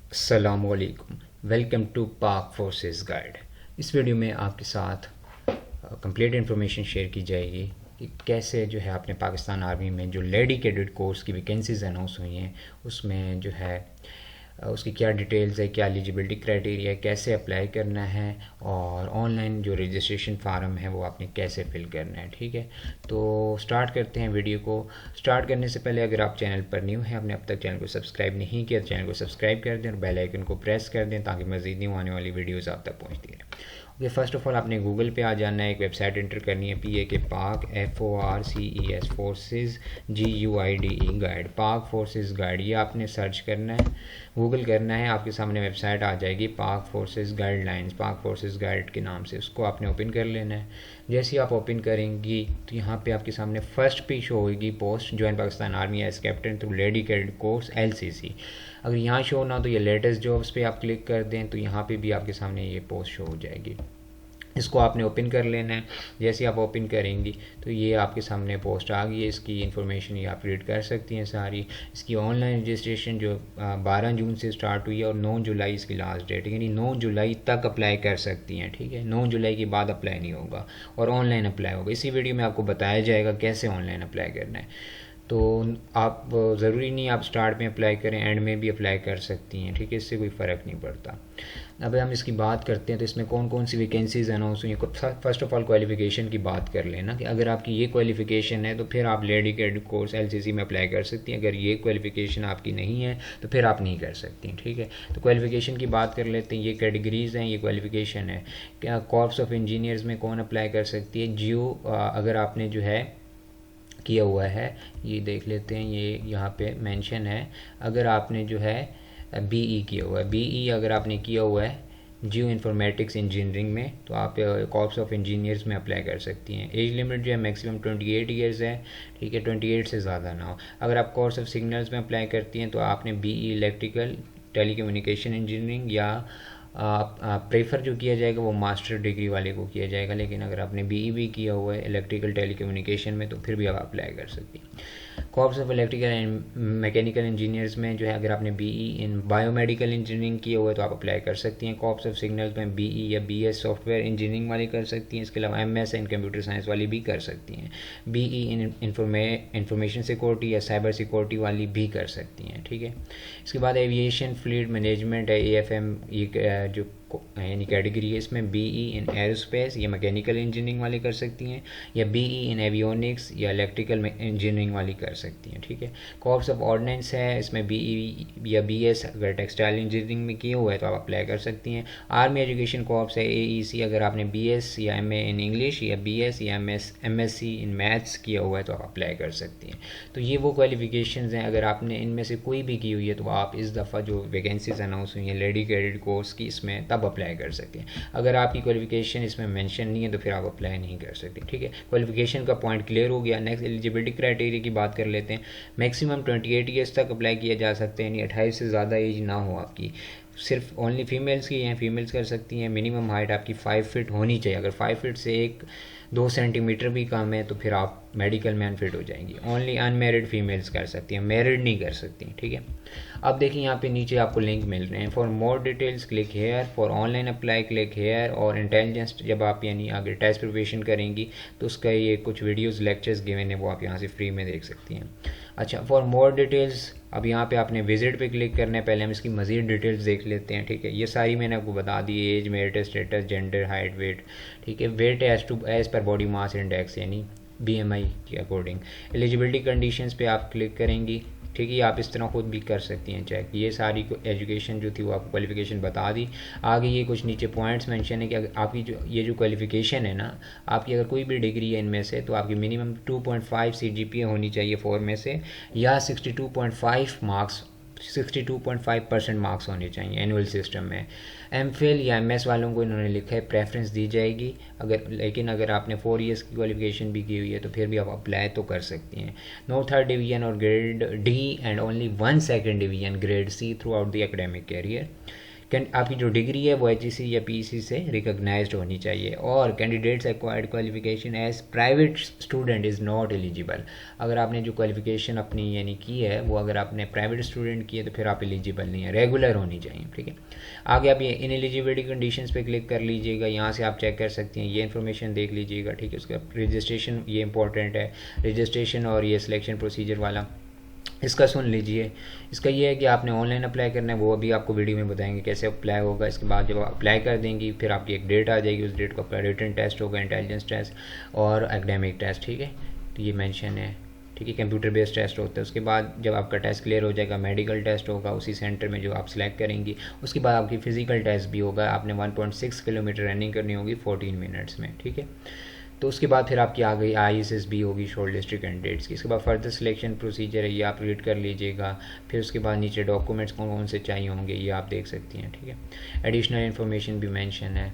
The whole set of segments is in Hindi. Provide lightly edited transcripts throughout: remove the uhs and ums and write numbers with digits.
अस्सलामुअलैकुम। वेलकम टू पाक फोर्सेस गाइड। इस वीडियो में आपके साथ कंप्लीट इन्फॉर्मेशन शेयर की जाएगी कि कैसे जो है अपने पाकिस्तान आर्मी में जो लेडी कैडेट कोर्स की वैकेंसीज अनाउंस हुई हैं उसमें जो है उसकी क्या डिटेल्स है, क्या एलिजिबिलिटी क्राइटेरिया है, कैसे अप्लाई करना है और ऑनलाइन जो रजिस्ट्रेशन फार्म है वो आपने कैसे फिल करना है। ठीक है, तो स्टार्ट करते हैं वीडियो को। स्टार्ट करने से पहले अगर आप चैनल पर न्यू हैं, आपने अब तक चैनल को सब्सक्राइब नहीं किया तो चैनल को सब्सक्राइब कर दें और बेल आइकन को प्रेस कर दें ताकि मज़ीद न्यू आने वाली वीडियोज़ आप तक पहुँचती रहें। ओके, फ़र्स्ट ऑफ ऑल आपने गूगल पे आ जाना है, एक वेबसाइट एंटर करनी है PAK पाक FORCES फोर्सेस GUIDE गाइड, पाक फोर्सेस गाइड, ये आपने सर्च करना है, गूगल करना है, आपके सामने वेबसाइट आ जाएगी पाक फोर्सेस गाइडलाइंस, पाक फोर्सेस गाइड के नाम से, उसको आपने ओपन कर लेना है। जैसे ही आप ओपन करेंगी तो यहाँ पे आपके सामने फर्स्ट पे शो होगी post join Pakistan army as captain through lady cadet course LCC। अगर यहाँ शो ना तो ये लेटेस्ट जॉब्स पे आप क्लिक कर दें तो यहाँ पे भी आपके सामने ये पोस्ट शो हो जाएगी। इसको आपने ओपन कर लेना है। जैसे आप ओपन करेंगी तो ये आपके सामने पोस्ट आ गई है, इसकी इन्फॉर्मेशन ये आप रीड कर सकती हैं सारी। इसकी ऑनलाइन रजिस्ट्रेशन जो 12 जून से स्टार्ट हुई है और 9 जुलाई इसकी लास्ट डेट है, यानी 9 जुलाई तक अप्लाई कर सकती हैं। ठीक है, 9 जुलाई के बाद अप्लाई नहीं होगा और ऑनलाइन अप्लाई होगा। इसी वीडियो में आपको बताया जाएगा कैसे ऑनलाइन अप्लाई करना है। तो आप ज़रूरी नहीं आप स्टार्ट में अप्लाई करें, एंड में भी अप्लाई कर सकती हैं। ठीक है, इससे कोई फ़र्क नहीं पड़ता। अब हम इसकी बात करते हैं तो इसमें कौन कौन सी वैकेंसीज अनाउंस हुई हैं। फर्स्ट ऑफ ऑल क्वालिफिकेशन की बात कर लेना कि अगर आपकी ये क्वालिफिकेशन है तो फिर आप लेडी कैडेट कोर्स LCC में अप्लाई कर सकती हैं। अगर ये क्वालिफिकेशन आपकी नहीं है तो फिर आप नहीं कर सकती। ठीक है, तो क्वालिफिकेशन की बात कर लेते हैं। ये कैटेगरीज़ हैं, ये क्वालिफिकेशन है। क्या कॉर्प्स ऑफ इंजीनियर्स में कौन अप्लाई कर सकती है? जियो अगर आपने जो है किया हुआ है, ये देख लेते हैं, ये यहाँ पे मेंशन है। अगर आपने जो है BE किया हुआ है, BE अगर आपने किया हुआ है जियो इन्फॉर्मेटिक्स इंजीनियरिंग में तो आप कॉर्प्स ऑफ इंजीनियर्स में अप्लाई कर सकती हैं। एज लिमिट जो है मैक्सिमम 28 ईयर्स है। ठीक है, 28 से ज़्यादा ना हो। अगर आप कोर्स ऑफ सिग्नल्स में अप्लाई करती हैं तो आपने BE इलेक्ट्रिकल टेलीकम्युनिकेशन इंजीनियरिंग या प्रेफर जो किया जाएगा वो मास्टर डिग्री वाले को किया जाएगा। लेकिन अगर आपने BE भी किया हुआ है इलेक्ट्रिकल टेलीकम्युनिकेशन में तो फिर भी आप अप्लाई कर सकती हैं। Corps of electrical and mechanical engineers में जो है अगर आपने BE इन बायोमेडिकल इंजीनियरिंग किया हुआ है तो आप अप्लाई कर सकती हैं। कॉर्प्स ऑफ सिग्नल्स में BE या BS सॉफ्टवेयर इंजीनियरिंग वाली कर सकती हैं। इसके अलावा MS इन कंप्यूटर साइंस वाली भी कर सकती हैं। BE इन इंफॉर्मेशन सिक्योरिटी या साइबर सिक्योरिटी वाली भी कर सकती हैं। ठीक है, इसके बाद एविएशन फ्लीट मैनेजमेंट है AFM, ये जो यानी कैटेगरी है, इसमें BE इन एरोस्पेस या मैकेनिकल इंजीनियरिंग वाली कर सकती हैं या BE इन एवियोनिक्स या इलेक्ट्रिकल इंजीनियरिंग वाली कर सकती हैं। ठीक है, कॉर्प्स ऑफ ऑर्डिनेंस है, इसमें BE या BS अगर टेक्सटाइल इंजीनियरिंग में किया हुआ है तो आप अप्लाई कर सकती हैं। आर्मी एजुकेशन कॉर्प्स है AEC, अगर आपने BS या MA इन इंग्लिश या BS या MSc इन मैथ्स किया हुआ है तो आप अप्लाई कर सकती हैं। तो ये वो क्वालिफिकेशंस हैं। अगर आपने इनमें से कोई भी की हुई है तो आप इस दफ़ा जो वैकेंसीज अनाउंस हुई हैं लेडी कैडेट कोर्स की, इसमें तब अप्लाई कर सकते हैं। अगर आपकी क्वालिफिकेशन इसमें मेंशन नहीं है तो फिर आप अप्लाई नहीं कर सकते। ठीक है, क्वालिफिकेशन का पॉइंट क्लियर हो गया। नेक्स्ट एलिजिबिलिटी क्राइटेरिया की बात कर लेते हैं। मैक्सिमम 28 ईयर्स तक अप्लाई किया जा सकते हैं, यानी 28 से ज़्यादा एज ना हो आपकी। सिर्फ ओनली फीमेल्स की हैं, फीमेल्स कर सकती हैं। मिनिमम हाइट आपकी 5 फीट होनी चाहिए। अगर 5 फीट से 2 सेंटीमीटर भी कम है तो फिर आप मेडिकल में अनफिट हो जाएंगी। ओनली अनमेरिड फीमेल्स कर सकती हैं, मैरिड नहीं कर सकती। ठीक है, अब देखिए यहाँ पे नीचे आपको लिंक मिल रहे हैं। For more details click here, for online apply click here. और इंटेलिजेंस जब आप यानी अगर टेस्ट प्रिपरेशन करेंगी तो उसका ये कुछ वीडियोस लेक्चर्स गिवन है वो आप यहाँ से फ्री में देख सकती हैं। अच्छा, फॉर मोर डिटेल्स अब यहाँ पे आपने विजिट पे क्लिक करना है। पहले हम इसकी मज़ीद डिटेल्स देख लेते हैं। ठीक है, ये सारी मैंने आपको बता दी, age, merit status, gender, height, weight. ठीक है, वेट एज पर बॉडी मास इंडेक्स यानी BMI के अकॉर्डिंग। एलिजिबिलिटी कंडीशंस पे आप क्लिक करेंगी। ठीक है, आप इस तरह खुद भी कर सकती हैं चेक। ये सारी एजुकेशन जो थी वो आपको क्वालिफिकेशन बता दी। आगे ये कुछ नीचे पॉइंट्स मेंशन है कि अगर आपकी जो क्वालिफिकेशन है ना, आपकी अगर कोई भी डिग्री है इनमें से तो आपकी मिनिमम 2.5 CGPA होनी चाहिए 4 में से, या 62.5% मार्क्स होने चाहिए एनुअल सिस्टम में। MPhil या MS वालों को इन्होंने लिखा है प्रेफरेंस दी जाएगी। लेकिन अगर आपने 4 ईयर्स की क्वालिफिकेशन भी की हुई है तो फिर भी आप अप्लाई तो कर सकती हैं। नो थर्ड डिवीजन और grade D and only 1 second division grade C throughout the academic career. आपकी जो डिग्री है वो HEC या PEC से रिकॉग्नाइज्ड होनी चाहिए, और candidates acquired qualification as private student is not eligible. अगर आपने जो क्वालिफिकेशन अपनी यानी की है वो अगर आपने प्राइवेट स्टूडेंट की है तो फिर आप एलिजिबल नहीं है, रेगुलर होनी चाहिए, ठीक है। आगे आप ये इन एलिजिबिलिटी कंडीशंस पे क्लिक कर लीजिएगा, यहाँ से आप चेक कर सकते हैं, ये इन्फॉर्मेशन देख लीजिएगा, ठीक है। उसका रजिस्ट्रेशन ये इंपॉर्टेंट है, रजिस्ट्रेशन और ये सिलेक्शन प्रोसीजर वाला इसका सुन लीजिए। इसका ये है कि आपने ऑनलाइन अप्लाई करना है, वो अभी आपको वीडियो में बताएंगे कैसे अप्लाई होगा। इसके बाद जब आप अप्लाई कर देंगी फिर आपकी एक डेट आ जाएगी, उस डेट को आपका रिटन टेस्ट होगा, इंटेलिजेंस टेस्ट और एकेडमिक टेस्ट, ठीक है। तो ये मेंशन है, ठीक है। कंप्यूटर बेस्ड टेस्ट होता है। उसके बाद जब आपका टेस्ट क्लियर हो जाएगा मेडिकल टेस्ट होगा उसी सेंटर में जो आप सिलेक्ट करेंगी। उसके बाद आपकी फ़िज़िकल टेस्ट भी होगा, आपने 1.6 किलोमीटर रनिंग करनी होगी 14 मिनट्स में, ठीक है। तो उसके बाद फिर आपकी आ गई ISS भी होगी शॉर्ट लिस्टेड कैंडिडेट्स की। इसके बाद फर्दर सिलेक्शन प्रोसीजर है, ये आप रीड कर लीजिएगा। फिर उसके बाद नीचे डॉक्यूमेंट्स कौन कौन से चाहिए होंगे ये आप देख सकती हैं, ठीक है। एडिशनल इन्फॉर्मेशन भी मेंशन है।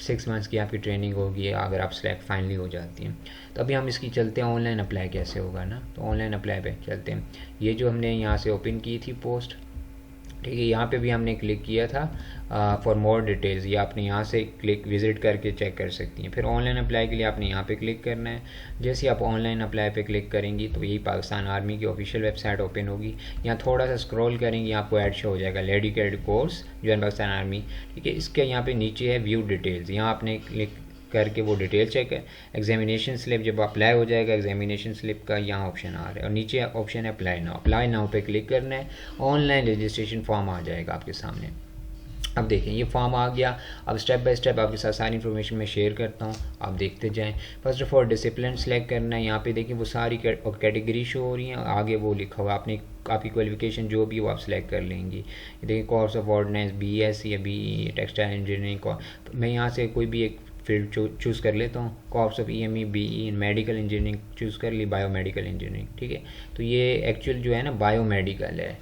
6 मंथ्स की आपकी ट्रेनिंग होगी अगर आप सिलेक्ट फाइनली हो जाती हैं। तो अभी हम इसकी चलते हैं ऑनलाइन अप्लाई कैसे होगा ना, तो ऑनलाइन अप्लाई पे चलते हैं। ये जो हमने यहाँ से ओपन की थी पोस्ट, ठीक है, यहाँ पे भी हमने क्लिक किया था फॉर मोर डिटेल्स, ये आपने यहाँ से क्लिक विजिट करके चेक कर सकती हैं। फिर ऑनलाइन अप्लाई के लिए आपने यहाँ पे क्लिक करना है। जैसे आप ऑनलाइन अप्लाई पे क्लिक करेंगी तो यही पाकिस्तान आर्मी की ऑफिशियल वेबसाइट ओपन होगी। यहाँ थोड़ा सा स्क्रॉल करेंगे आपको ऐड शो हो जाएगा, lady cadet course join Pakistan army, ठीक है। इसके यहाँ पे नीचे है व्यू डिटेल्स, यहाँ आपने क्लिक करके वो डिटेल चेक है। एग्जामिनेशन स्लिप जब अप्लाई हो जाएगा, एग्जामिनेशन स्लिप का यहाँ ऑप्शन आ रहा है और नीचे ऑप्शन है अप्लाई नाउ पे क्लिक करना है। ऑनलाइन रजिस्ट्रेशन फॉर्म आ जाएगा आपके सामने। अब देखें ये फॉर्म आ गया। अब स्टेप बाय स्टेप आपके साथ सारी इन्फॉर्मेशन मैं शेयर करता हूँ, आप देखते जाएं। First of all discipline select करना है, यहाँ पे देखिए वो सारी कैटेगरी शो हो रही हैं, आगे वो लिखा हुआ आपने आपकी क्वालिफिकेशन जो भी वो आप सिलेक्ट कर लेंगी। देखिए कोर्स ऑफ ऑर्डिनेंस BS या BE टेक्सटाइल इंजीनियरिंग, मैं यहाँ से कोई भी एक फील्ड चूज़ कर लेता हूँ। Course of EME BE medical engineering choose कर ली, बायोमेडिकल इंजीनियरिंग, ठीक है। तो ये एक्चुअल जो है ना बायोमेडिकल है,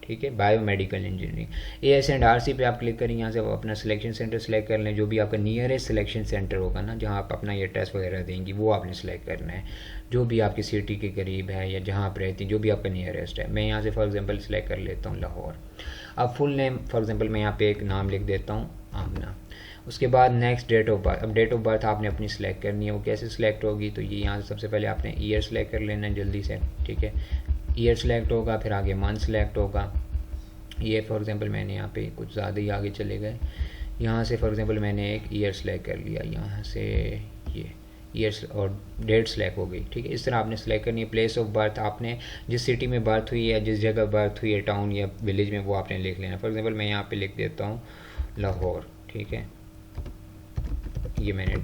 ठीक है, बायोमेडिकल इंजीनियरिंग। AS&RC पे आप क्लिक करें, यहाँ से आप अपना सिलेक्शन सेंटर सेलेक्ट कर लें, जो भी आपका नियरेस्ट सिलेक्शन सेंटर होगा ना जहाँ आप अपना ये टेस्ट वगैरह देंगी वो आपने सेलेक्ट करना है, जो भी आपकी सिटी के करीब है या जहाँ आप रहती हैं, जो भी आपका नियरेस्ट है। मैं यहाँ से फॉर एग्जांपल सेलेक्ट कर लेता हूँ लाहौर। अब फुल नेम फॉर एग्जांपल मैं यहाँ पे एक नाम लिख देता हूँ आमना। उसके बाद नेक्स्ट डेट ऑफ बर्थ, अब डेट ऑफ बर्थ आपने अपनी सेलेक्ट करनी है, वो कैसे सिलेक्ट होगी तो ये यहाँ से सबसे पहले आपने ईयर सेलेक्ट कर लेना है जल्दी से, ठीक है। ईयर सेलेक्ट होगा, फिर आगे मंथ सेलेक्ट होगा। ये फॉर एग्जांपल मैंने यहाँ पे कुछ ज़्यादा ही आगे चले गए, यहाँ से फॉर एग्जांपल मैंने एक ईयर सेलेक्ट कर लिया, यहाँ से ये ईयर्स और डेट सेलेक्ट हो गई, ठीक है। इस तरह आपने सेलेक्ट करनी है। प्लेस ऑफ बर्थ आपने जिस सिटी में बर्थ हुई है, जिस जगह बर्थ हुई है टाउन या विलेज में, वो आपने लिख लेना। फॉर एग्जांपल मैं यहाँ पे लिख देता हूँ लाहौर, ठीक है। ये मैंने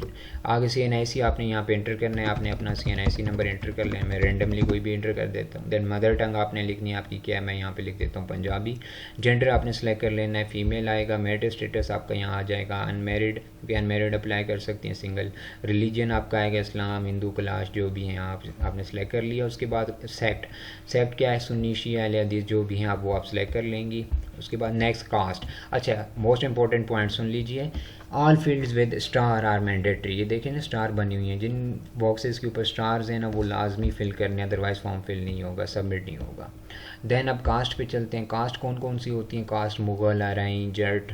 आगे CNIC आपने यहाँ पे इंटर करना है, आपने अपना CNIC नंबर इंटर कर लेना है। मैं रेंडमली कोई भी इंटर कर देता हूँ। देन मदर टंग आपने लिखनी है आपकी क्या है, मैं यहाँ पे लिख देता हूँ पंजाबी। जेंडर आपने सेलेक्ट कर लेना है, फीमेल आएगा। मैरिड स्टेटस आपका यहाँ आ जाएगा अनमेरिड, क्योंकि अनमेरिड अप्लाई कर सकती हैं सिंगल। रिलीजन आपका आएगा इस्लाम, हिंदू, क्लास जो भी हैं आपने सेलेक्ट कर लिया। उसके बाद सेक्ट क्या है, सुन्नी, शिया, अहले हदीस जो भी हैं वो आप सेलेक्ट कर लेंगी। उसके बाद नेक्स्ट कास्ट। अच्छा मोस्ट इंपॉर्टेंट पॉइंट सुन लीजिए, all fields with star are mandatory. ये देखें ना स्टार बनी हुई हैं, जिन बॉक्सेस के ऊपर स्टार्स हैं ना वो लाजमी फिल करने, अदरवाइज फॉर्म फिल नहीं होगा, सबमिट नहीं होगा। देन अब कास्ट पे चलते हैं। कास्ट कौन कौन सी होती हैं, कास्ट मुग़ल, आरई, जट,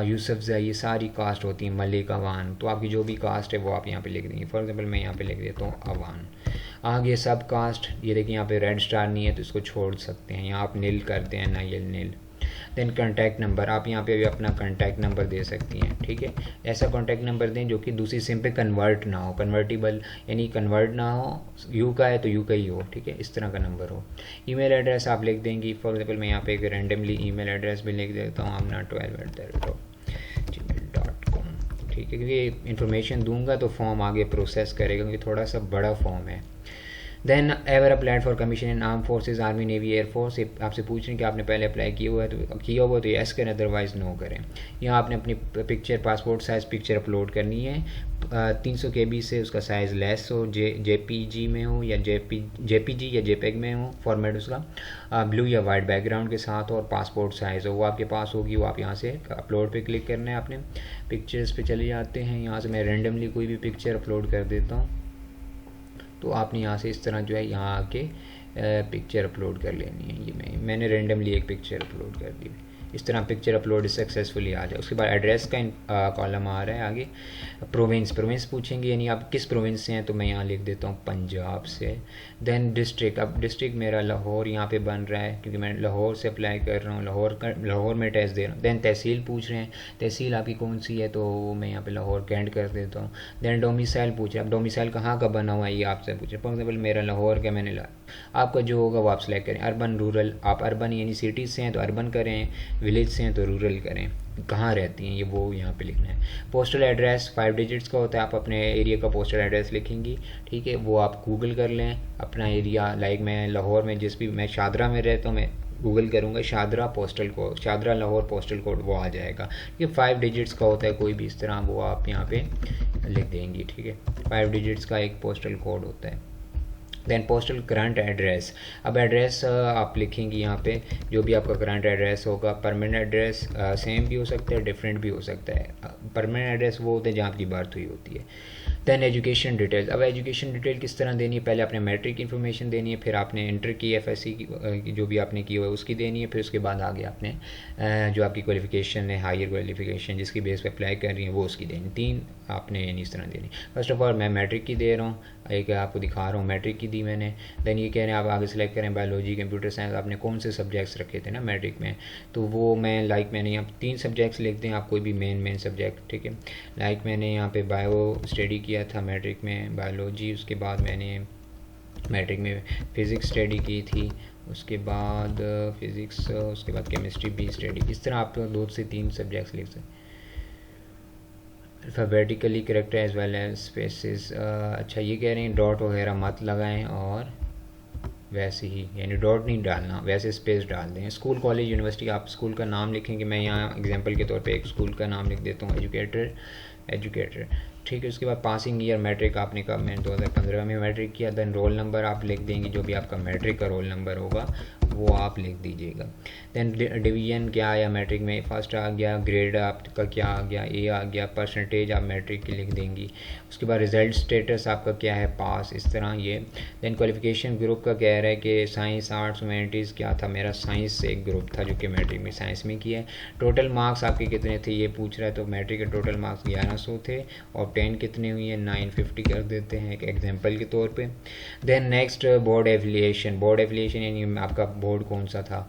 यूसुफज़ई, ये सारी कास्ट होती हैं, मलिक, अवान। तो आपकी जो भी कास्ट है वो आप यहाँ पे लिख देंगे। फॉर एग्जांपल मैं यहाँ पे लिख देता हूँ अवान। आगे सब कास्ट, ये देखिए यहाँ पे रेड स्टार नहीं है तो इसको छोड़ सकते हैं, यहाँ आप नील करते हैं ना, ये नील। देन कॉन्टैक्ट नंबर, आप यहाँ पे भी अपना कॉन्टैक्ट नंबर दे सकती हैं, ठीक है। ऐसा कॉन्टैक्ट नंबर दें जो कि दूसरी सिम पे कन्वर्ट ना हो, कन्वर्टिबल यानी कन्वर्ट ना हो, यू का है तो यू का ही हो, ठीक है, इस तरह का नंबर हो। ईमेल एड्रेस आप लिख देंगी। फॉर एग्जांपल मैं यहाँ पे एक रैंडमली ईमेल एड्रेस भी लिख देता हूँ, amna12@gmail.com, ठीक है, क्योंकि इन्फॉर्मेशन दूंगा तो फॉर्म आगे प्रोसेस करेगा, क्योंकि थोड़ा सा बड़ा फॉर्म है। Then ever applied for commission in arm forces, army, navy, air force. आपसे पूछ रहे हैं कि आपने पहले अप्लाई किया हुआ है तो यस करें, अदरवाइज़ नो करें। यहाँ आपने अपनी picture, passport size picture upload करनी है। 300 KB से उसका साइज़ लेस हो, JPG में हो या JPG या JPEG में हो, फॉर्मेट उसका ब्लू या वाइट बैकग्राउंड के साथ हो, और पासपोर्ट साइज़ हो, वो आपके पास होगी। वो आप यहाँ से अपलोड पे क्लिक करना है आपने। पिक्चर्स पे चले जाते हैं, यहाँ से मैं रेंडमली कोई भी पिक्चर अपलोड कर देता हूँ। तो आपने यहाँ से इस तरह जो है यहाँ आके पिक्चर अपलोड कर लेनी है। ये मैंने रेंडमली एक पिक्चर अपलोड कर दी। इस तरह पिक्चर अपलोड सक्सेसफुली आ जाए। उसके बाद एड्रेस का कॉलम आ रहा है आगे। प्रोविंस पूछेंगे, यानी आप किस प्रोविंस से हैं, तो मैं यहाँ लिख देता हूँ पंजाब से। देन डिस्ट्रिक्ट, अब डिस्ट्रिक्ट मेरा लाहौर यहाँ पे बन रहा है क्योंकि मैं लाहौर से अप्लाई कर रहा हूँ, लाहौर में टेस्ट दे रहा हूँ। देन तहसील पूछ रहे हैं, तहसील आपकी कौन सी है, तो मैं यहाँ पे लाहौर कैंट कर देता हूँ। देन डोमिसाइल पूछ रहे हैं, अब डोमिसाइल कहाँ का बना हुआ है ये आपसे पूछ रहे हैं। फॉर एग्जाम्पल मेरा लाहौर का मैंने आपका जो होगा वो आप सेलेक्ट करें। अर्बन रूरल, आप अर्बन यानी सिटीज़ से हैं तो अर्बन करें, विलेज से हैं तो रूरल करें, कहाँ रहती हैं ये वो यहाँ पे लिखना है। पोस्टल एड्रेस 5 डिजिट्स का होता है, आप अपने एरिया का पोस्टल एड्रेस लिखेंगी, ठीक है, वो आप गूगल कर लें अपना एरिया। लाइक मैं लाहौर में मैं शादरा में रहता हूँ, मैं गूगल करूँगा Shahdara postal code, Shahdara Lahore postal code, वो आ जाएगा। ये 5 डिजिट्स का होता है, कोई भी इस तरह वो आप यहाँ पे लिख देंगी, ठीक है। 5 डिजिट्स का एक पोस्टल कोड होता है। देन पोस्टल करंट एड्रेस, अब एड्रेस आप लिखेंगे यहाँ पे जो भी आपका करंट एड्रेस होगा। परमानेंट एड्रेस सेम भी हो सकता है, डिफरेंट भी हो सकता है। परमानेंट एड्रेस वो होता है जहाँ आपकी बर्थ हुई होती है। देन एजुकेशन डिटेल्स, अब एजुकेशन डिटेल किस तरह देनी है, पहले आपने मैट्रिक इन्फॉर्मेशन देनी है, फिर आपने इंटर की एफएससी की जो भी आपने की हुआ है उसकी देनी है, फिर उसके बाद आगे आपने जो आपकी क्वालिफिकेशन है, हायर क्वालिफिकेशन जिसकी बेस पे अप्लाई कर रही है वो उसकी देनी। 3 आपने यानी इस तरह देनी। फर्स्ट ऑफ ऑल मैं मैट्रिक की दे रहा हूँ, एक आपको दिखा रहा हूँ मैट्रिक की दी मैंने। देन ये कह रहे हैं आप आगे सेलेक्ट करें बायोलॉजी, कंप्यूटर साइंस, आपने कौन से सब्जेक्ट्स रखे थे ना मैट्रिक में, तो वो मैंने यहाँ 3 सब्जेक्ट्स लिख दें आप, कोई भी मेन सब्जेक्ट, ठीक है। लाइक मैंने यहाँ पे बायो स्टडी किया था मैट्रिक में, बायोलॉजी, उसके बाद मैंने मैट्रिक में फ़िज़िक्स स्टडी की थी, उसके बाद फ़िज़िक्स, उसके बाद केमिस्ट्री भी स्टडी। इस तरह आप 2 से 3 सब्जेक्ट्स लिख सकते हैं। Alphabetically correct as well as spaces. अच्छा ये कह रहे हैं डॉट वगैरह मत लगाएं और वैसे ही यानी डॉट नहीं डालना, वैसे स्पेस डाल दें। स्कूल कॉलेज यूनिवर्सिटी, आप स्कूल का नाम लिखेंगे, मैं यहाँ एग्जांपल के तौर पे एक स्कूल का नाम लिख देता हूँ, एजुकेटर, ठीक है। उसके बाद पासिंग ईयर मैट्रिक आपने कहा, मैंने 2015 में मैट्रिक किया। देन रोल नंबर आप लिख देंगे, जो भी आपका मैट्रिक का रोल नंबर होगा वो आप लिख दीजिएगा। देन डिवीजन क्या आया मैट्रिक में, फर्स्ट आ गया, ग्रेड आपका क्या आ गया, ए आ गया, परसेंटेज आप मैट्रिक की लिख देंगी। उसके बाद रिजल्ट स्टेटस आपका क्या है, पास, इस तरह ये। देन क्वालिफिकेशन ग्रुप का कह रहा है कि साइंस, आर्ट्स, ह्यूमैनिटीज़ क्या था, मेरा साइंस से एक ग्रुप था जो कि मैट्रिक में साइंस में किया है। टोटल मार्क्स आपके कितने थे ये पूछ रहा है, तो मैट्रिक के टोटल मार्क्स 1100 थे और 10 कितने हुई है 950 कर देते हैं एक एग्जांपल के तौर पे। देन नेक्स्ट बोर्ड एफिलिएशन यानी आपका बोर्ड कौन सा था,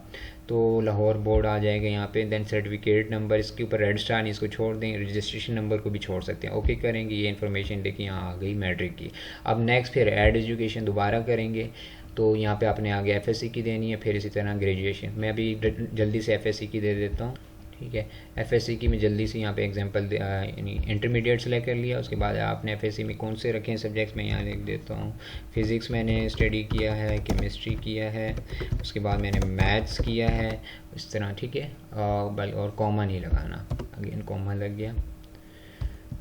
तो लाहौर बोर्ड आ जाएगा यहाँ पे। देन सर्टिफिकेट नंबर, इसके ऊपर रेड स्टार नहीं, इसको छोड़ दें, रजिस्ट्रेशन नंबर को भी छोड़ सकते हैं, ओके करेंगे। ये इन्फॉर्मेशन देखिए यहाँ आ गई मैट्रिक की। अब नेक्स्ट फिर ऐड एजुकेशन दोबारा करेंगे, तो यहाँ पे आपने आगे एफएससी की देनी है, फिर इसी तरह ग्रेजुएशन। मैं अभी जल्दी से एफएससी की दे देता हूँ, ठीक है। एफएससी की मैं जल्दी से यहाँ पे एग्जांपल यानी इंटरमीडिएट सेलेक्ट कर लिया। उसके बाद आपने एफएससी में कौन से रखे हैं सब्जेक्ट्स, मैं यहाँ लिख देता हूँ। फिज़िक्स मैंने स्टडी किया है, केमिस्ट्री किया है, उसके बाद मैंने मैथ्स किया है, इस तरह, ठीक है। और कॉमा नहीं लगाना, अगेन कॉमा लग गया,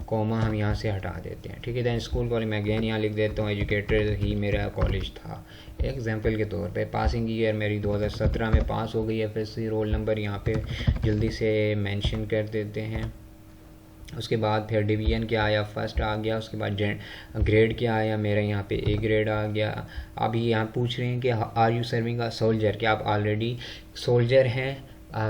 कॉमा हम यहाँ से हटा देते हैं, ठीक है। दैन स्कूल कॉलेज मैं अगेन यहाँ लिख देता हूँ, एजुकेटर ही मेरा कॉलेज था एग्जाम्पल के तौर पे। पासिंग ईयर मेरी 2017 में पास हो गई एफएससी। रोल नंबर यहाँ पे जल्दी से मेंशन कर देते हैं। उसके बाद फिर डिवीजन क्या आया, फर्स्ट आ गया। उसके बाद ग्रेड क्या आया, मेरा यहाँ पे ए ग्रेड आ गया। अभी यहाँ पूछ रहे हैं कि are you serving a soldier, क्या आप ऑलरेडी सोल्जर हैं,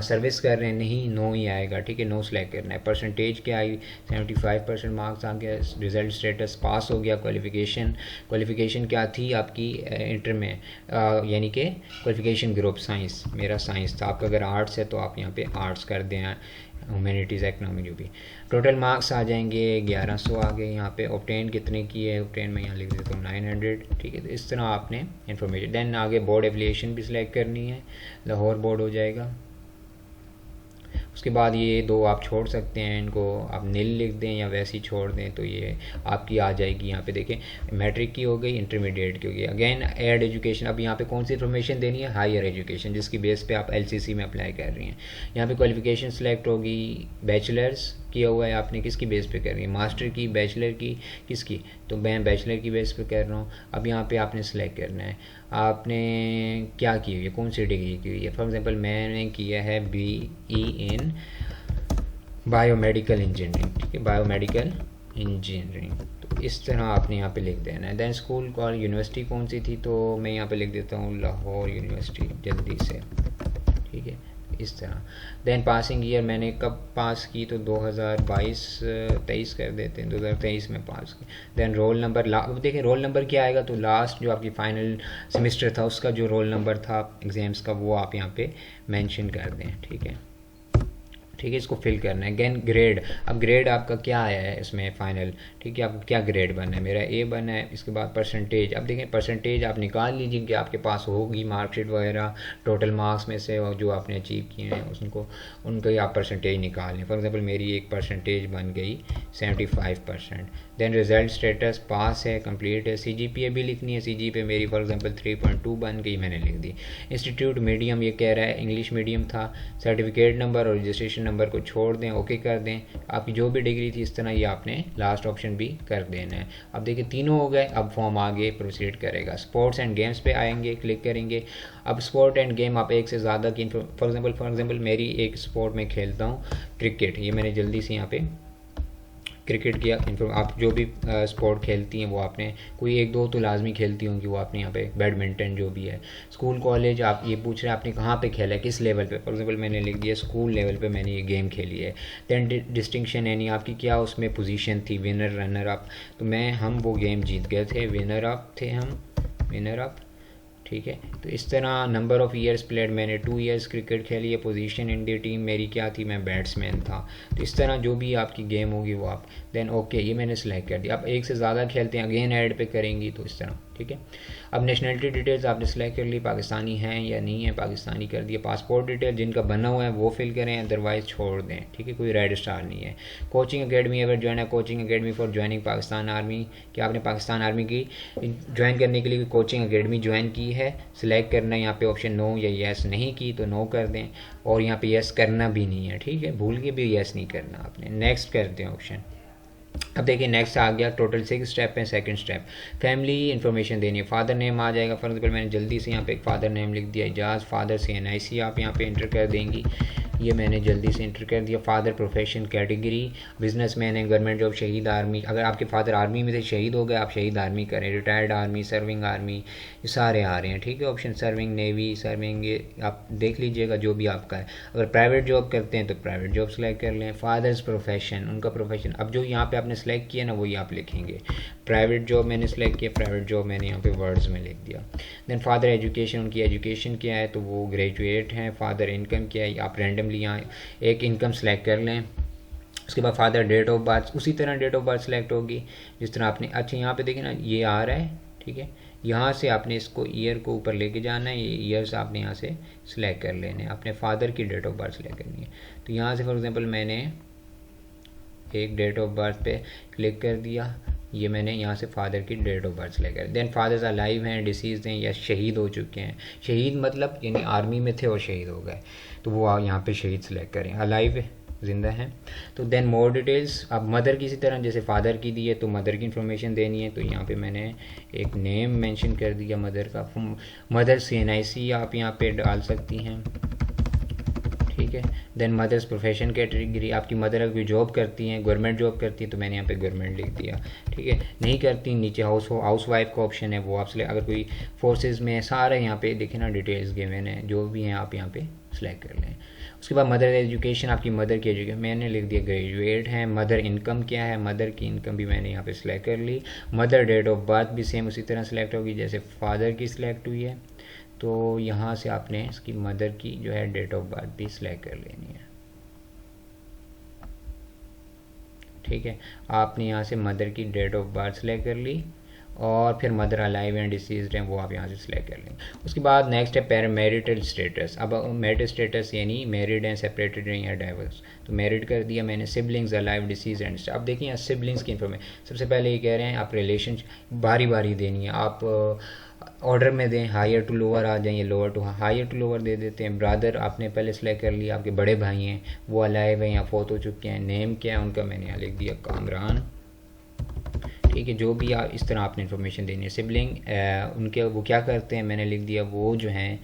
सर्विस कर रहे हैं, नहीं, नो ही आएगा, ठीक है, नो सेलेक्ट करना है। परसेंटेज क्या आई, 75% मार्क्स आ गया। रिजल्ट स्टेटस पास हो गया। क्वालिफिकेशन क्या थी आपकी इंटर में, यानी कि क्वालिफिकेशन ग्रुप साइंस, मेरा साइंस था। आपका अगर आर्ट्स है तो आप यहाँ पे आर्ट्स कर दें, ह्यूमैनिटीज़, इकोनॉमी, जो भी। टोटल मार्क्स आ जाएंगे 1100 आ गए यहाँ पे। ऑब्टेन कितने की है, ऑब्टेन में यहाँ लिख देता हूँ 900, ठीक है। तो इस तरह आपने इन्फॉर्मेशन। देन आगे बोर्ड एफिलिएशन भी सिलेक्ट करनी है, लाहौर बोर्ड हो जाएगा। उसके बाद ये 2 आप छोड़ सकते हैं, इनको आप नील लिख दें या वैसे ही छोड़ दें, तो ये आपकी आ जाएगी। यहाँ पे देखें मैट्रिक की हो गई, इंटरमीडिएट की हो गई। अगेन ऐड एजुकेशन, अब यहाँ पे कौन सी इन्फॉर्मेशन देनी है, हायर एजुकेशन, जिसकी बेस पे आप एलसीसी में अप्लाई कर रही हैं। यहाँ पे क्वालिफिकेशन सेलेक्ट होगी, बैचलर्स किया हुआ है आपने, किसकी बेस पे कर रही है, मास्टर की, बैचलर की, किसकी, तो मैं बैचलर की बेस पे कर रहा हूँ। अब यहाँ पे आपने सेलेक्ट करना है आपने क्या की हुई है, कौन सी डिग्री की हुई है। फॉर एग्जांपल मैंने किया है BE इन बायोमेडिकल इंजीनियरिंग, ठीक है, बायोमेडिकल इंजीनियरिंग। तो इस तरह आपने यहाँ पे लिख देना है। दैन स्कूल कॉलेज यूनिवर्सिटी कौन सी थी, तो मैं यहाँ पे लिख देता हूँ लाहौर यूनिवर्सिटी जल्दी से, ठीक है। इस तरह। देन पासिंग ईयर मैंने कब पास की, तो 2022-23 कर देते हैं, 2023 में पास की। देन रोल नंबर, अब देखें रोल नंबर क्या आएगा, तो लास्ट जो आपकी फाइनल सेमेस्टर था उसका जो रोल नंबर था एग्ज़ाम्स का वो आप यहाँ पे मेंशन कर दें। ठीक है, ठीक है, इसको फिल करना है। अगेन ग्रेड, अब ग्रेड आपका क्या आया है इसमें फाइनल, ठीक है, आपको क्या ग्रेड बनना है, मेरा ए बना है। इसके बाद परसेंटेज, अब देखें परसेंटेज आप निकाल लीजिए कि आपके पास होगी मार्कशीट वगैरह, टोटल मार्क्स में से और जो आपने अचीव किए हैं उनको, उनका आप परसेंटेज निकाल लें। फॉर एग्जांपल मेरी एक परसेंटेज बन गई 75%। देन रिजल्ट स्टेटस पास है, कंप्लीट है। CGPA भी लिखनी है, CGPA मेरी फॉर एग्जांपल 3.2 बन गई, मैंने लिख दी। इंस्टीट्यूट मीडियम ये कह रहा है इंग्लिश मीडियम था। सर्टिफिकेट नंबर और रजिस्ट्रेशन नंबर को छोड़ दें, ओके कर दें। आपकी जो भी डिग्री थी इस तरह ये आपने लास्ट ऑप्शन भी कर देना है। अब देखिए तीनों हो गए, अब फॉर्म आगे प्रोसीड करेगा। स्पोर्ट्स एंड गेम्स पे आएंगे, क्लिक करेंगे। अब स्पोर्ट एंड गेम आप एक से ज़्यादा की, फॉर एग्जांपल मेरी एक स्पोर्ट में खेलता हूँ क्रिकेट, ये मैंने जल्दी से यहाँ पे क्रिकेट किया। आप जो भी स्पोर्ट खेलती हैं वो आपने कोई एक दो तो लाजमी खेलती होंगी, वो आपने यहाँ पे बैडमिंटन जो भी है। स्कूल कॉलेज आप ये पूछ रहे हैं आपने कहाँ पे खेला है, किस लेवल पे, फॉर एग्जांपल मैंने लिख दिया स्कूल लेवल पे मैंने ये गेम खेली है। दैन डिस्टिंक्शन यानी आपकी क्या उसमें पोजीशन थी, विनर रनर अप, तो हम वो गेम जीत गए थे, विनर अप थे हम, विनर अप। ठीक है, तो इस तरह नंबर ऑफ़ ईयर्स प्लेड, मैंने 2 ईयर्स क्रिकेट खेली है। पोजीशन इन दी टीम मेरी क्या थी, मैं बैट्समैन था। तो इस तरह जो भी आपकी गेम होगी वो आप देन ओके ये मैंने सेलेक्ट कर दिया। अब एक से ज़्यादा खेलते हैं, अगेन ऐड पे करेंगी, तो इस तरह। ठीक है, अब नेशनलिटी डिटेल्स आपने सेलेक्ट कर ली, पाकिस्तानी हैं या नहीं है, पाकिस्तानी कर दिया। पासपोर्ट डिटेल जिनका बना हुआ है वो फिल करें, अदरवाइज़ छोड़ दें। ठीक है, कोई रेड स्टार नहीं है। कोचिंग अकेडमी अगर ज्वाइन है, coaching academy for joining Pakistan army, क्या आपने पाकिस्तान आर्मी की ज्वाइन करने के लिए कोचिंग अकेडमी ज्वाइन की है, सिलेक्ट करना है यहाँ पे ऑप्शन नो या येस, नहीं की तो नो कर दें, और यहाँ पे येस करना भी नहीं है। ठीक है, भूल के भी येस नहीं करना आपने, नेक्स्ट कर दें ऑप्शन। अब देखिए नेक्स्ट आ गया, टोटल 6 स्टेप है। सेकंड स्टेप फैमिली इन्फॉर्मेशन देनी है, फादर नेम आ जाएगा। फॉर एग्जांपल मैंने जल्दी से यहाँ पे एक फादर नेम लिख दिया इजाज़, फादर से NIC आप यहाँ पे इंटर कर देंगी, ये मैंने जल्दी से इंटर कर दिया। फादर प्रोफेशन कैटेगरी बिजनेसमैन है, गवर्नमेंट जॉब, शहीद आर्मी, अगर आपके फादर आर्मी में से शहीद हो गए आप शहीद आर्मी करें, रिटायर्ड आर्मी, सर्विंग आर्मी, ये सारे आ रहे हैं। ठीक है, ऑप्शन सर्विंग नेवी, सर्विंग, ये आप देख लीजिएगा जो भी आपका है। अगर प्राइवेट जॉब करते हैं तो प्राइवेट जॉब सेलेक्ट कर लें। फादर्स प्रोफेशन, उनका प्रोफेशन, अब जो यहाँ पे आपने सेलेक्ट किया ना वही आप लिखेंगे। प्राइवेट जॉब मैंने सेलेक्ट किया, प्राइवेट जॉब मैंने यहाँ पे वर्ड्स में लिख दिया। देन फादर एजुकेशन, उनकी एजुकेशन क्या है, तो वो ग्रेजुएट हैं। फादर इनकम क्या है, आप रैंडमली यहाँ एक इनकम सेलेक्ट कर लें। उसके बाद फादर डेट ऑफ बर्थ, उसी तरह डेट ऑफ बर्थ सेलेक्ट होगी जिस तरह आपने, अच्छा यहाँ पे देखिए ना ये आ रहा है। ठीक है, यहाँ से आपने इसको ईयर को ऊपर लेके जाना है, ये ईयर्स आपने यहाँ से सिलेक्ट कर लेने हैं, आपने फादर की डेट ऑफ बर्थ सेलेक्ट करनी है। तो यहाँ से फॉर एग्जांपल मैंने एक डेट ऑफ बर्थ पे क्लिक कर दिया, ये मैंने यहाँ से फादर की डेट ऑफ बर्थ सेलेक्ट कर। देन फादर्स अलाइव हैं, डिसीज हैं या शहीद हो चुके हैं। शहीद मतलब यानी आर्मी में थे और शहीद हो गए, तो वो यहाँ पे शहीद सेलेक्ट करें। अलाइव ज़िंदा हैं। तो देन मोर डिटेल्स, अब मदर किसी तरह जैसे फादर की दी है तो मदर की इन्फॉर्मेशन देनी है, तो यहाँ पे मैंने एक नेम मेंशन कर दिया मदर का। मदर CNIC आप यहाँ पे डाल सकती हैं। ठीक है, देन मदर्स प्रोफेशन कैटेगरी, आपकी मदर अगर कोई जॉब करती हैं, गवर्नमेंट जॉब करती है तो मैंने यहाँ पे गवर्नमेंट लिख दिया। ठीक है, नहीं करती नीचे हाउस वाइफ का ऑप्शन है वो आप अगर कोई फोर्सेज में, सारे यहाँ पे देखें ना डिटेल्स गिवन है, जो भी हैं आप यहाँ पे सिलेक्ट कर लें। उसके बाद मदर एजुकेशन, आपकी मदर की एजुकेशन मैंने लिख दिया ग्रेजुएट हैं। मदर इनकम क्या है, मदर की इनकम भी मैंने यहाँ पे सिलेक्ट कर ली। मदर डेट ऑफ बर्थ भी सेम उसी तरह सिलेक्ट होगी जैसे फादर की सिलेक्ट हुई है, तो यहाँ से आपने इसकी मदर की जो है डेट ऑफ बर्थ भी सिलेक्ट कर लेनी है। ठीक है, आपने यहाँ से मदर की डेट ऑफ बर्थ सेलेक्ट कर ली, और फिर मदर अलाइव एंड डिसीज्ड हैं वो आप यहाँ से सिलेक्ट कर लेंगे। उसके बाद नेक्स्ट है मैरिटल स्टेटस। अब मैरिटल स्टेटस यानी मैरिड हैं, सेपरेटेड हैं या डाइवर्स, तो मैरिड कर दिया मैंने। सिबलिंग्स अलाइव डिसीज एंड, अब देखिए यहाँ सिबलिंग्स की इन्फॉर्मेशन सबसे पहले ये कह रहे हैं आप रिलेशन बारी बारी देनी है, आप ऑर्डर में दें, हायर टू लोअर आ जाएंगे, lower to higher to lower दे देते हैं। ब्रदर आपने पहले सेलेक्ट कर लिया, आपके बड़े भाई हैं वो अलाइव हैं या फोत हो चुके हैं। नेम क्या है उनका, मैंने यहाँ लिख दिया कामरान। ठीक है, जो भी आप इस तरह आपने इन्फॉर्मेशन देनी है। सिबलिंग उनके वो क्या करते हैं, मैंने लिख दिया वो जो हैं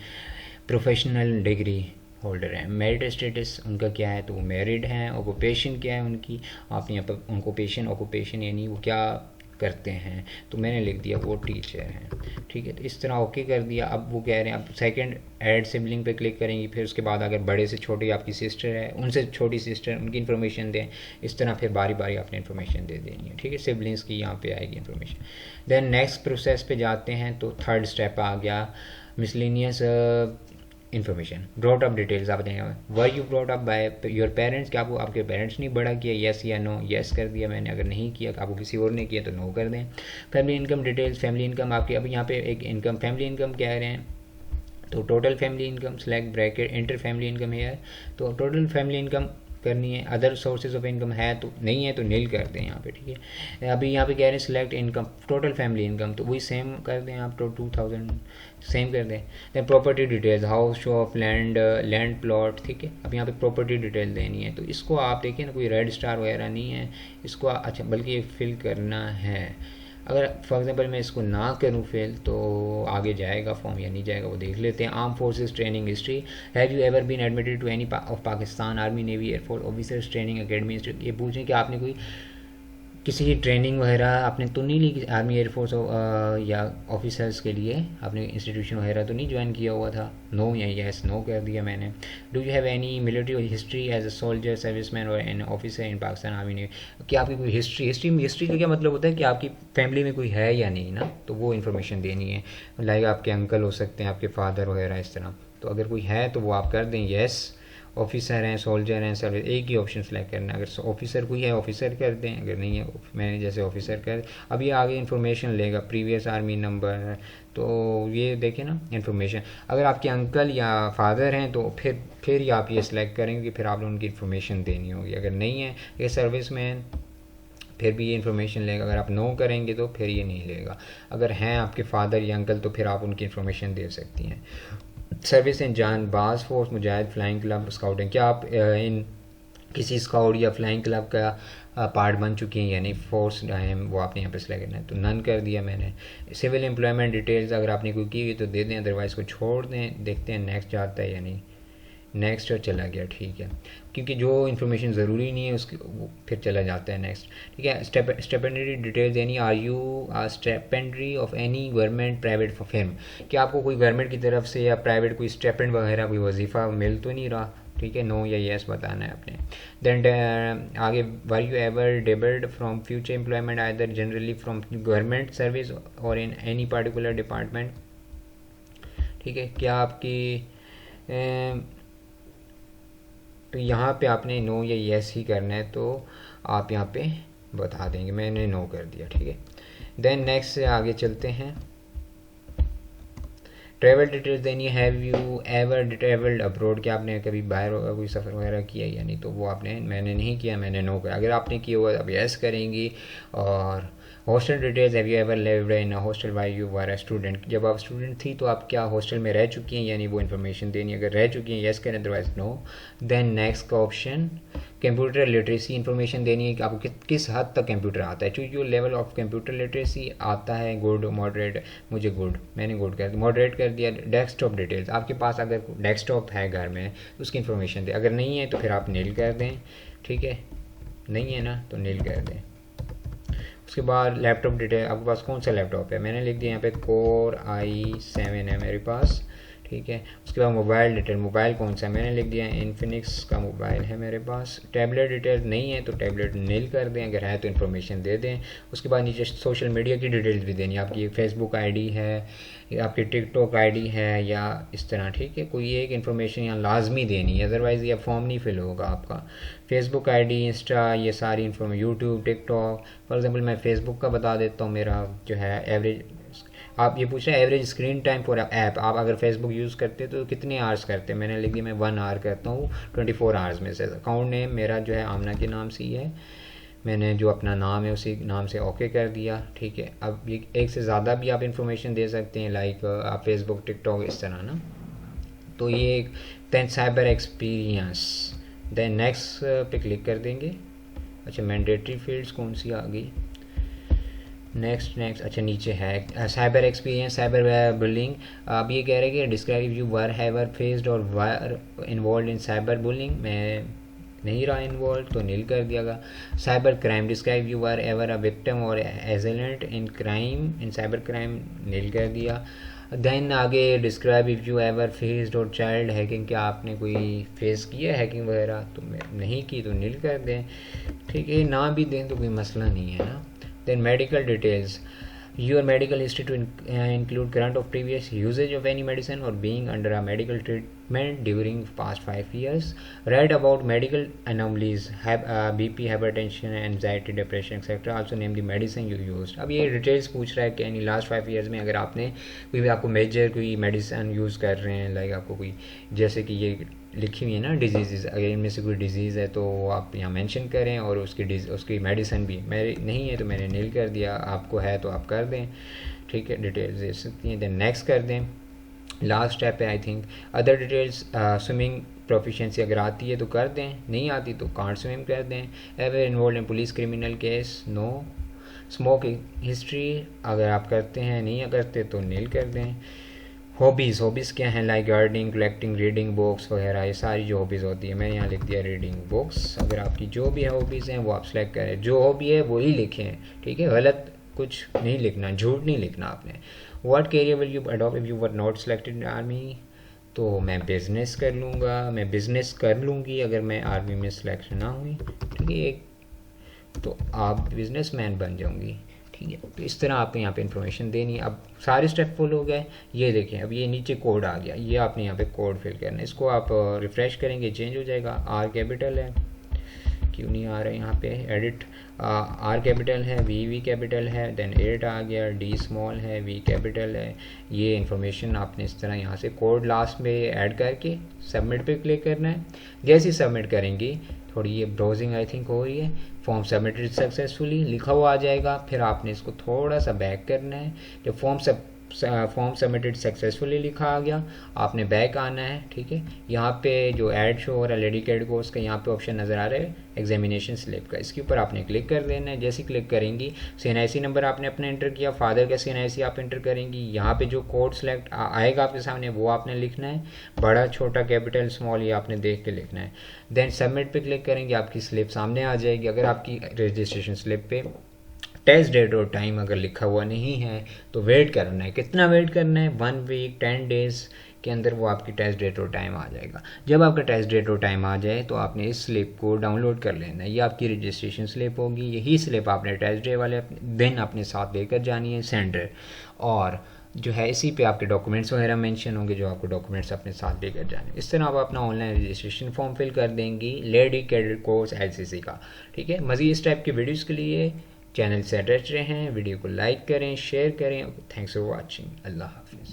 प्रोफेशनल डिग्री होल्डर हैं। मैरिड स्टेटस उनका क्या है, तो वो मैरिड हैं। ऑक्यूपेशन क्या है उनकी, आप यहाँ पर ऑक्यूपेशन यानी वो क्या करते हैं, तो मैंने लिख दिया वो टीचर हैं, ठीक है। तो इस तरह ओके कर दिया। अब वो कह रहे हैं अब सेकंड ऐड सिबलिंग पे क्लिक करेंगे, फिर उसके बाद अगर बड़े से छोटी आपकी सिस्टर है, उनसे छोटी सिस्टर, उनकी इन्फॉर्मेशन दें। इस तरह फिर बारी बारी आपने इन्फॉर्मेशन दे देनी है, ठीक है। सिबलिंग्स की यहाँ पे आएगी इन्फॉर्मेशन। देन नेक्स्ट प्रोसेस पे जाते हैं, तो थर्ड स्टेप आ गया miscellaneous information. Brought up details आप देंगे, were you brought up by your parents, क्या आपको आपके पेरेंट्स ने बड़ा किया, येस या नो। येस कर दिया मैंने, अगर नहीं किया आपको किसी और ने किया तो नो कर दें। Family income details, family income आपकी, अब यहाँ पे एक इनकम फैमिली इनकम कह रहे हैं, तो total family income select bracket inter family income है, तो टोटल फैमिली इनकम करनी है। अदर सोर्सेज ऑफ इनकम है तो नहीं है तो नील कर दें यहाँ पे, ठीक है। अभी यहाँ पे कह रहे हैं select income total family income, तो वही सेम कर दें आप, तो 2000 सेम कर दें। Then property details, house, shop, land, land plot, ठीक है। अब यहाँ पे प्रॉपर्टी डिटेल देनी है, तो इसको आप देखिए ना, कोई रेड स्टार वगैरह नहीं है इसको, अच्छा बल्कि ये फिल करना है। अगर फॉर एग्जांपल मैं इसको ना करूँ फिल, तो आगे जाएगा फॉर्म या नहीं जाएगा वो देख लेते हैं। Arm forces training history, have you ever been admitted to any of Pakistan army navy air force officers training academy. ये पूछें कि आपने कोई किसी ट्रेनिंग वगैरह आपने तो नहीं ली आर्मी एयरफोर्स या ऑफिसर्स के लिए, आपने इंस्टीट्यूशन वगैरह तो नहीं ज्वाइन किया हुआ था। नो या यस नो कर दिया मैंने। Do you have any military history as a soldier, serviceman or an officer in Pakistan army ने, क्या आपकी कोई हिस्ट्री का क्या मतलब होता है कि आपकी फैमिली में कोई है या नहीं ना, तो वो इन्फॉर्मेशन देनी है। लाइक आपके अंकल हो सकते हैं, आपके फादर वगैरह इस तरह, तो अगर कोई है तो वो आप कर दें येस। ऑफिसर हैं, सोल्जर हैं, सर्विस, एक ही ऑप्शन सेलेक्ट करना है। अगर ऑफिसर कोई है ऑफिसर कर दें, अगर नहीं है मैंने जैसे ऑफिसर कर। अब ये आगे इन्फॉर्मेशन लेगा, प्रीवियस आर्मी नंबर, तो ये देखें ना इन्फॉर्मेशन। अगर आपके अंकल या फादर हैं तो फिर ही आप ये सिलेक्ट करेंगे, फिर आपने उनकी इन्फॉर्मेशन देनी होगी। अगर नहीं है ये सर्विस मैन, फिर भी ये इन्फॉर्मेशन लेगा। अगर आप नो करेंगे तो फिर ये नहीं लेगा। अगर हैं आपके फादर या अंकल तो फिर आप उनकी इन्फॉर्मेशन दे सकती हैं। सर्विस इन जान बाज फोर्स, मुजाहिद, फ्लाइंग क्लब, स्काउटिंग, क्या आप इन किसी स्काउट या फ्लाइंग क्लब का पार्ट बन चुकी हैं, यानी फोर्स है, वो आपने यहाँ पे सिलेक्ट करना है, तो नन कर दिया मैंने। सिविल एम्प्लॉयमेंट डिटेल्स अगर आपने कोई की हुई तो दे दें, अदरवाइज़ को छोड़ दें। देखते हैं नेक्स्ट जाता है या नहीं। नेक्स्ट और चला गया, ठीक है, क्योंकि जो इन्फॉर्मेशन ज़रूरी नहीं है उसकी वो फिर चला जाता है नेक्स्ट, ठीक है। स्टेपेंडरी डिटेल्स यानी are you stipendiary of any government private firm, कि आपको कोई गवर्नमेंट की तरफ से या प्राइवेट कोई स्टेपेंड वगैरह कोई वजीफ़ा मिल तो नहीं रहा, ठीक है। नो या येस बताना है आपने। देन आगे, were you ever डेबल्ड from future employment either generally from government service और इन एनी पार्टिकुलर डिपार्टमेंट, ठीक है। क्या आपकी तो यहाँ पे आपने नो या येस ही करना है, तो आप यहाँ पे बता देंगे, मैंने नो कर दिया, ठीक है। देन नेक्स्ट से आगे चलते हैं। ट्रैवल डिटेल्स देनी है, have you ever travelled abroad, क्या आपने कभी बाहर कोई सफ़र वगैरह किया या नहीं, तो वो आपने, मैंने नहीं किया, मैंने नो किया। अगर आपने किया हुआ अब येस करेंगी। और hostel details, have you ever lived in a hostel while you were a student, जब आप स्टूडेंट थी तो आप क्या हॉस्टल में रह चुकी हैं, यानी वो इन्फॉर्मेशन देनी है। अगर रह चुकी हैं येस करें, अदरवाइज नो। देन नेक्स्ट का ऑप्शन कंप्यूटर लिटरेसी इन्फॉर्मेशन देनी है कि आपको किस हद तक कंप्यूटर आता है। Choose your level of computer literacy, आता है गुड, मॉडरेट, मुझे गुड, मैंने गुड कर दिया, मॉडरेट कर दिया। डेस्कटॉप डिटेल्स, आपके पास अगर डेस्कटॉप है घर में तो उसकी इन्फॉर्मेशन दे, अगर नहीं है तो फिर आप नील कर दें, ठीक है। नहीं है ना तो नील कर दें। उसके बाद लैपटॉप डिटेल, आपके पास कौन सा लैपटॉप है, मैंने लिख दिया यहाँ पे कोर i7 है मेरे पास, ठीक है। उसके बाद मोबाइल डिटेल, मोबाइल कौन सा है, मैंने लिख दिया इन्फिनिक्स का मोबाइल है मेरे पास। टैबलेट डिटेल नहीं है तो टैबलेट नील कर दें, अगर है तो इन्फॉर्मेशन दे दें। उसके बाद नीचे सोशल मीडिया की डिटेल्स भी देनी है, आपकी फेसबुक आईडी है, आपकी टिकटॉक आईडी है या इस तरह, ठीक है। कोई एक इन्फॉर्मेशन यहाँ लाजमी देनी है, अदरवाइज़ ये फॉर्म नहीं फिल होगा आपका। फेसबुक आईडी, इंस्टा, ये सारी information, YouTube, TikTok. For example मैं फेसबुक का बता देता हूँ, मेरा जो है एवरेज, आप ये पूछ रहे हैं average screen time for app, आप अगर फेसबुक यूज़ करते हैं तो कितने आवर्स करते हैं, मैंने लिख दिया मैं 1 आवर करता हूँ 24 आवर्स में से। अकाउंट नेम मेरा जो है आमना के नाम से ही है, मैंने जो अपना नाम है उसी नाम से ओके कर दिया, ठीक है। अब ये एक से ज़्यादा भी आप इन्फॉर्मेशन दे सकते हैं, लाइक आप फेसबुक, टिकटॉक, इस तरह ना, तो ये एक। Then cyber experience, then next पे क्लिक कर देंगे। अच्छा, मैंडेटरी फील्ड्स कौन सी आ गई, नेक्स्ट, अच्छा नीचे है साइबर एक्सपीरियंस, साइबर बुलिंग। अब ये कह रहे हैं कि describe you were ever faced or were involved in cyber bullying, मैं नहीं रहा इन्वॉल्व तो नील कर दिया। Cyber crime, describe you are ever a victim or एजेलेंट in crime, in cyber crime, nil कर दिया। देन आगे describe if you ever faced or child hacking, क्या आपने कोई फेस किया है हैकिंग वगैरह, तो नहीं की तो नील कर दें, ठीक है। ना भी दें तो कोई मसला नहीं है ना। Then medical details, your medical history to include current or previous usage of any medicine or being under a medical treatment during past 5 years, write about medical anomalies, BP, hypertension, anxiety, depression etc, also name the medicine you used। अब ये डिटेल्स पूछ रहा है कि यानी लास्ट 5 ईयर्स में अगर आपने कोई भी आपको मेजर कोई मेडिसिन यूज़ कर रहे हैं, लाइक आपको कोई जैसे कि ये लिखी हुई है ना डिजीज़, अगर इनमें से कोई डिजीज़ है तो आप यहाँ मेंशन करें, और उसकी मेडिसिन भी मेरे नहीं है तो मैंने नील कर दिया, आपको है तो आप कर दें, ठीक है। डिटेल्स दे सकती हैं, देन नेक्स्ट कर दें। लास्ट स्टेप है I think other details, swimming proficiency अगर आती है तो कर दें, नहीं आती तो कांट स्विम कर दें। Ever involve in police criminal case, no. Smoking history अगर आप करते हैं, नहीं करते तो नील कर दें। हॉबीज़ क्या हैं, like gardening, collecting, reading books वगैरह, ये सारी जो हॉबीज़ होती है, मैंने यहाँ लिख दिया रीडिंग बुक्स। अगर आपकी जो भी है हॉबीज़ हैं वो आप सेलेक्ट करें, जो हॉबी है वही लिखें, ठीक है, गलत कुछ नहीं लिखना, झूठ नहीं लिखना आपने। What career will you adopt if you were not selected in army, तो मैं बिज़नेस कर लूँगा, मैं बिज़नेस कर लूँगी अगर मैं आर्मी में सिलेक्शन ना हुई, ठीक है, तो आप बिजनेसमैन बन जाऊँगी, ठीक है। तो इस तरह आपको यहाँ पे इन्फॉर्मेशन देनी है। अब सारे स्टेप फुल हो गए, ये देखें अब ये नीचे कोड आ गया, ये आपने यहाँ पे कोड फिल करना है, इसको आप रिफ़्रेश करेंगे चेंज हो जाएगा। आर कैपिटल है, क्यों नहीं आ रहा है यहाँ पे, एडिट, आर कैपिटल है, वी कैपिटल है, देन एडिट आ गया, डी स्मॉल है, वी कैपिटल है। ये इन्फॉर्मेशन आपने इस तरह यहाँ से कोड लास्ट में ऐड करके सबमिट पे क्लिक करना है। जैसे ही सबमिट करेंगे, थोड़ी ये ब्राउजिंग आई थिंक हो रही है, फॉर्म सबमिटेड सक्सेसफुली लिखा हुआ आ जाएगा, फिर आपने इसको थोड़ा सा बैक करना है। जब फॉर्म सबमिटेड सक्सेसफुली लिखा आ गया, आपने बैक आना है, ठीक है। यहाँ पे जो ऐड शो हो रहा है लेडी कैड कोर्स का, यहाँ पे ऑप्शन नज़र आ रहा है एग्जामिनेशन स्लिप का, इसके ऊपर आपने क्लिक कर देना है। जैसे क्लिक करेंगी, CNIC नंबर आपने अपना एंटर किया, फादर का CNIC आप एंटर करेंगी, यहाँ पे जो कोड सेलेक्ट आएगा आपके सामने वो आपने लिखना है, बड़ा छोटा कैपिटल स्मॉल ये आपने देख के लिखना है। देन सबमिट पे क्लिक करेंगे, आपकी स्लिप सामने आ जाएगी। अगर आपकी रजिस्ट्रेशन स्लिप पे टेस्ट डेट और टाइम अगर लिखा हुआ नहीं है तो वेट करना है। कितना वेट करना है, 1 वीक 10 डेज़ के अंदर वो आपकी टेस्ट डेट और टाइम आ जाएगा। जब आपका टेस्ट डेट और टाइम आ जाए तो आपने इस स्लिप को डाउनलोड कर लेना है, ये आपकी रजिस्ट्रेशन स्लिप होगी। यही स्लिप आपने टेस्ट डे वाले दिन अपने साथ लेकर जानी है सेंटर, और जो है इसी पे आपके डॉक्यूमेंट्स वगैरह मेंशन होंगे जो आपको डॉक्यूमेंट्स अपने साथ लेकर जाने। इस तरह आप अपना ऑनलाइन रजिस्ट्रेशन फॉर्म फिल कर देंगी लेडी कैडेट कोर्स LCC का, ठीक है। मज़ीद इस टाइप के वीडियोज़ के लिए चैनल से अटैच रहें, वीडियो को लाइक करें, शेयर करें। थैंक्स फॉर वॉचिंग, अल्लाह हाफिज़।